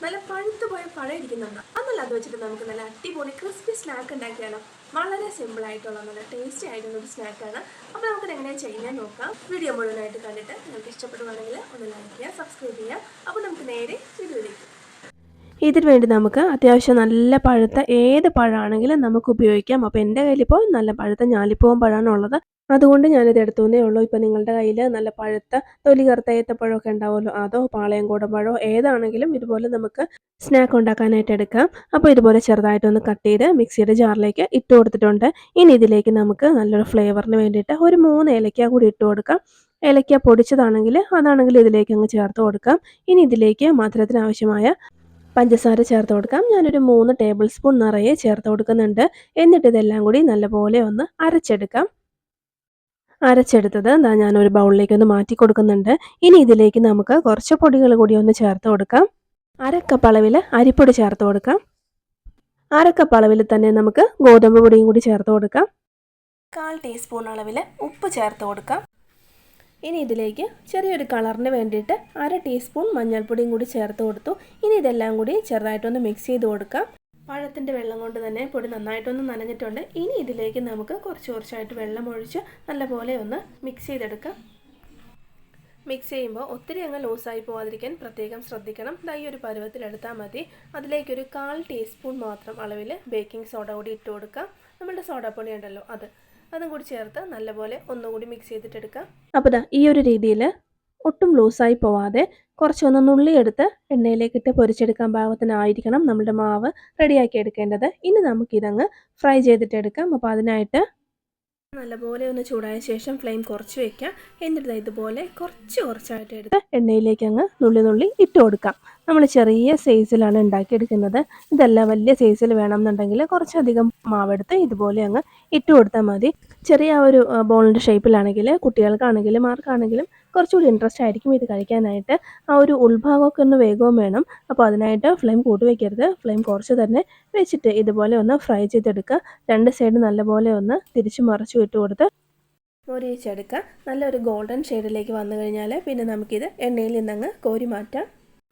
നല്ല പഴുത്തു പോയ പഴം ഇരിക്കുന്നുണ്ട്. അതല്ല അത് വെച്ചിട്ട് നമുക്ക് നല്ല അടിപൊളി ക്രിസ്പി സ്നാക്ക് ഉണ്ടാക്കിയാലോ. വളരെ സിമ്പിൾ ആയിട്ടുള്ള നല്ല ടേസ്റ്റി ആയിട്ടുള്ള ഒരു സ്നാക്കാണ്. അപ്പോൾ നമുക്കത് എങ്ങനെയാണ് ചെയ്യാൻ നോക്കാം. വീഡിയോ മുഴുവനായിട്ട് കണ്ടിട്ട് നിങ്ങൾക്ക് ഇഷ്ടപ്പെടുവാണെങ്കിൽ ഒന്ന് ലൈക്ക് ചെയ്യുക, സബ്സ്ക്രൈബ് ചെയ്യുക. അപ്പോൾ നമുക്ക് നേരെ വീഡിയോയിലേക്ക്. ഇതിനു വേണ്ടി നമുക്ക് അത്യാവശ്യം നല്ല പഴുത്ത ഏത് പഴമാണെങ്കിലും നമുക്ക് ഉപയോഗിക്കാം. അപ്പോൾ എൻ്റെ കയ്യിലിപ്പോൾ നല്ല പഴുത്ത ഞാലിപ്പൂവൻ പഴമാണ് ഉള്ളത്. അതുകൊണ്ട് ഞാനിത് എടുത്തുവെന്നേ ഉള്ളൂ. ഇപ്പോൾ നിങ്ങളുടെ കയ്യിൽ നല്ല പഴുത്ത തൊലി കറുത്ത ഏത്തപ്പഴമൊക്കെ ഉണ്ടാവുമല്ലോ, അതോ പാളയംകോടൻ പഴമോ ഏതാണെങ്കിലും ഇതുപോലെ നമുക്ക് സ്നാക്ക് ഉണ്ടാക്കാനായിട്ട് എടുക്കാം. അപ്പോൾ ഇതുപോലെ ചെറുതായിട്ടൊന്ന് കട്ട് ചെയ്ത് മിക്സിയുടെ ജാറിലേക്ക് ഇട്ട് കൊടുത്തിട്ടുണ്ട്. ഇനി ഇതിലേക്ക് നമുക്ക് നല്ലൊരു ഫ്ലേവറിന് വേണ്ടിയിട്ട് ഒരു 3 ഏലക്ക കൂടി ഇട്ട് കൊടുക്കാം. ഏലക്ക പൊടിച്ചതാണെങ്കിൽ അതാണെങ്കിൽ ഇതിലേക്ക് അങ്ങ് ചേർത്ത് കൊടുക്കാം. ഇനി ഇതിലേക്ക് മധുരത്തിന് ആവശ്യമായ പഞ്ചസാര ചേർത്ത് കൊടുക്കാം. ഞാനൊരു 3 ടേബിൾ സ്പൂൺ നിറയെ ചേർത്ത് കൊടുക്കുന്നുണ്ട്. എന്നിട്ട് ഇതെല്ലാം കൂടി നല്ലപോലെ ഒന്ന് അരച്ചെടുക്കാം. അരച്ചെടുത്തത് ഞാനൊരു ബൗളിലേക്ക് ഒന്ന് മാറ്റി കൊടുക്കുന്നുണ്ട്. ഇനി ഇതിലേക്ക് നമുക്ക് കുറച്ച് പൊടികൾ കൂടി ഒന്ന് ചേർത്ത് കൊടുക്കാം. 1/2 കപ്പ് അളവിൽ അരിപ്പൊടി ചേർത്ത് കൊടുക്കാം. 1/2 കപ്പ് അളവിൽ തന്നെ നമുക്ക് ഗോതമ്പ് പൊടിയും കൂടി ചേർത്ത് കൊടുക്കാം. 1/4 ടീസ്പൂൺ അളവിൽ ഉപ്പ് ചേർത്ത് കൊടുക്കാം. ഇനി ഇതിലേക്ക് ചെറിയൊരു കളറിന് വേണ്ടിയിട്ട് 1/2 ടീസ്പൂൺ മഞ്ഞൾപ്പൊടിയും കൂടി ചേർത്ത് കൊടുത്തു. ഇനി ഇതെല്ലാം കൂടി ചെറുതായിട്ടൊന്ന് മിക്സ് ചെയ്ത് കൊടുക്കാം. പഴത്തിൻ്റെ വെള്ളം കൊണ്ട് തന്നെ പൊടി നന്നായിട്ടൊന്ന് നനഞ്ഞിട്ടുണ്ട്. ഇനി ഇതിലേക്ക് നമുക്ക് കുറച്ചായിട്ട് വെള്ളം ഒഴിച്ച് നല്ലപോലെ ഒന്ന് മിക്സ് ചെയ്തെടുക്കാം. മിക്സ് ചെയ്യുമ്പോൾ ഒത്തിരി അങ്ങ് ലൂസായി പോകാതിരിക്കാൻ പ്രത്യേകം ശ്രദ്ധിക്കണം. ഈ ഒരു പരുവത്തിലെടുത്താൽ മതി. അതിലേക്കൊരു 1/4 ടീസ്പൂൺ മാത്രം അളവിൽ ബേക്കിംഗ് സോഡ കൂടി ഇട്ട് കൊടുക്കാം. നമ്മളുടെ സോഡാപ്പൊടി ഉണ്ടല്ലോ അതും കൂടി ചേർത്ത് നല്ലപോലെ ഒന്നുകൂടി മിക്സ് ചെയ്തിട്ടെടുക്കാം. അപ്പോൾ ഈ ഒരു രീതിയിൽ ഒട്ടും ലൂസായി പോവാതെ കുറച്ചൊന്ന് നുള്ളിയെടുത്ത് എണ്ണയിലേക്കിട്ട് പൊരിച്ചെടുക്കാൻ പാകത്തിനായിരിക്കണം നമ്മുടെ മാവ് റെഡിയാക്കി എടുക്കേണ്ടത്. ഇനി നമുക്കിതങ്ങ് ഫ്രൈ ചെയ്തിട്ടെടുക്കാം. അപ്പോൾ അതിനായിട്ട് നല്ലപോലെ ഒന്ന് ചൂടായ ശേഷം ഫ്ലെയിം കുറച്ച് വയ്ക്കാം. എന്നിട്ട് ഇതുപോലെ കുറച്ചായിട്ട് എടുത്ത് എണ്ണയിലേക്ക് അങ്ങ് നുള്ളി ഇട്ട് കൊടുക്കാം. നമ്മൾ ചെറിയ സൈസിലാണ് ഉണ്ടാക്കിയെടുക്കുന്നത്. ഇതെല്ലാം വലിയ സൈസിൽ വേണമെന്നുണ്ടെങ്കിൽ കുറച്ചധികം മാവെടുത്ത് ഇതുപോലെ അങ്ങ് ഇട്ട് കൊടുത്താൽ മതി. ചെറിയ ഒരു ബോളിൻ്റെ ഷേപ്പിലാണെങ്കിൽ കുട്ടികൾക്കാണെങ്കിലും ആർക്കാണെങ്കിലും കുറച്ചുകൂടി ഇൻട്രസ്റ്റ് ആയിരിക്കും ഇത് കഴിക്കാനായിട്ട്. ആ ഒരു ഉൾഭാഗമൊക്കെ ഒന്ന് വേഗവും വേണം. അപ്പോൾ അതിനായിട്ട് ഫ്ലെയിം കൂട്ടി വയ്ക്കരുത്. ഫ്ലെയിം കുറച്ച് തന്നെ വെച്ചിട്ട് ഇതുപോലെ ഒന്ന് ഫ്രൈ ചെയ്തെടുക്കുക. 2 സൈഡ് നല്ലപോലെ ഒന്ന് തിരിച്ചു മറിച്ചു ഇട്ട് കൊടുത്ത് മൊരിയിച്ചെടുക്കുക. നല്ലൊരു ഗോൾഡൻ ഷെയ്ഡിലേക്ക് വന്നു കഴിഞ്ഞാൽ പിന്നെ നമുക്കിത് എണ്ണയിൽ നിന്നങ്ങ് കോരി മാറ്റാം.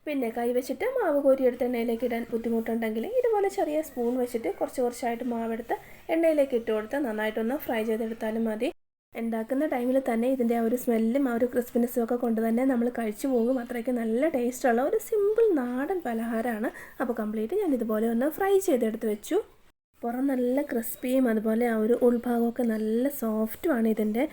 പിന്നെ കൈ വെച്ചിട്ട് മാവ് കോരിയെടുത്ത് എണ്ണയിലേക്ക് ഇടാൻ ബുദ്ധിമുട്ടുണ്ടെങ്കിൽ ഇതുപോലെ ചെറിയ സ്പൂൺ വെച്ചിട്ട് കുറച്ചായിട്ട് മാവെടുത്ത് എണ്ണയിലേക്ക് ഇട്ട് കൊടുത്ത് നന്നായിട്ടൊന്ന് ഫ്രൈ ചെയ്തെടുത്താലും മതി. ഉണ്ടാക്കുന്ന ടൈമിൽ തന്നെ ഇതിൻ്റെ ആ ഒരു സ്മെല്ലും ആ ഒരു ക്രിസ്പിനെസ്സും ഒക്കെ കൊണ്ട് തന്നെ നമ്മൾ കഴിച്ചു പോകും. അത്രയ്ക്ക് നല്ല ടേസ്റ്റുള്ള ഒരു സിമ്പിൾ നാടൻ പലഹാരമാണ്. അപ്പോൾ കംപ്ലീറ്റ് ഞാൻ ഇതുപോലെ ഒന്ന് ഫ്രൈ ചെയ്തെടുത്ത് വെച്ചു. പുറം നല്ല ക്രിസ്പിയും അതുപോലെ ആ ഒരു ഉൾഭാഗമൊക്കെ നല്ല സോഫ്റ്റുമാണ് ഇതിൻ്റെ.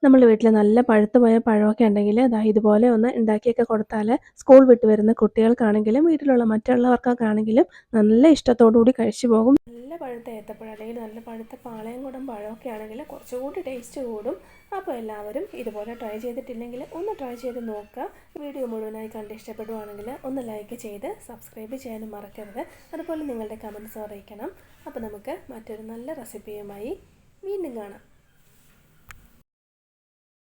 നമ്മുടെ വീട്ടിൽ നല്ല പഴുത്തു പോയ പഴമൊക്കെ ഉണ്ടെങ്കിൽ ഇതുപോലെ ഒന്ന് ഉണ്ടാക്കിയൊക്കെ കൊടുത്താൽ സ്കൂൾ വിട്ട് വരുന്ന കുട്ടികൾക്കാണെങ്കിലും വീട്ടിലുള്ള മറ്റുള്ളവർക്കൊക്കെ ആണെങ്കിലും നല്ല ഇഷ്ടത്തോടു കൂടി കഴിച്ചു പോകും. നല്ല പഴുത്ത ഏത്തപ്പഴം അല്ലെങ്കിൽ നല്ല പഴുത്ത പാളയംകുടം പഴമൊക്കെ ആണെങ്കിൽ കുറച്ചുകൂടി ടേസ്റ്റ് കൂടും. അപ്പോൾ എല്ലാവരും ഇതുപോലെ ട്രൈ ചെയ്തിട്ടില്ലെങ്കിൽ ഒന്ന് ട്രൈ ചെയ്ത് നോക്കുക. വീഡിയോ മുഴുവനായി കണ്ട് ഇഷ്ടപ്പെടുവാണെങ്കിൽ ഒന്ന് ലൈക്ക് ചെയ്ത് സബ്സ്ക്രൈബ് ചെയ്യാനും മറക്കരുത്. അതുപോലെ നിങ്ങളുടെ കമൻറ്റ്സ് അറിയിക്കണം. അപ്പോൾ നമുക്ക് മറ്റൊരു നല്ല റെസിപ്പിയുമായി വീണ്ടും കാണാം.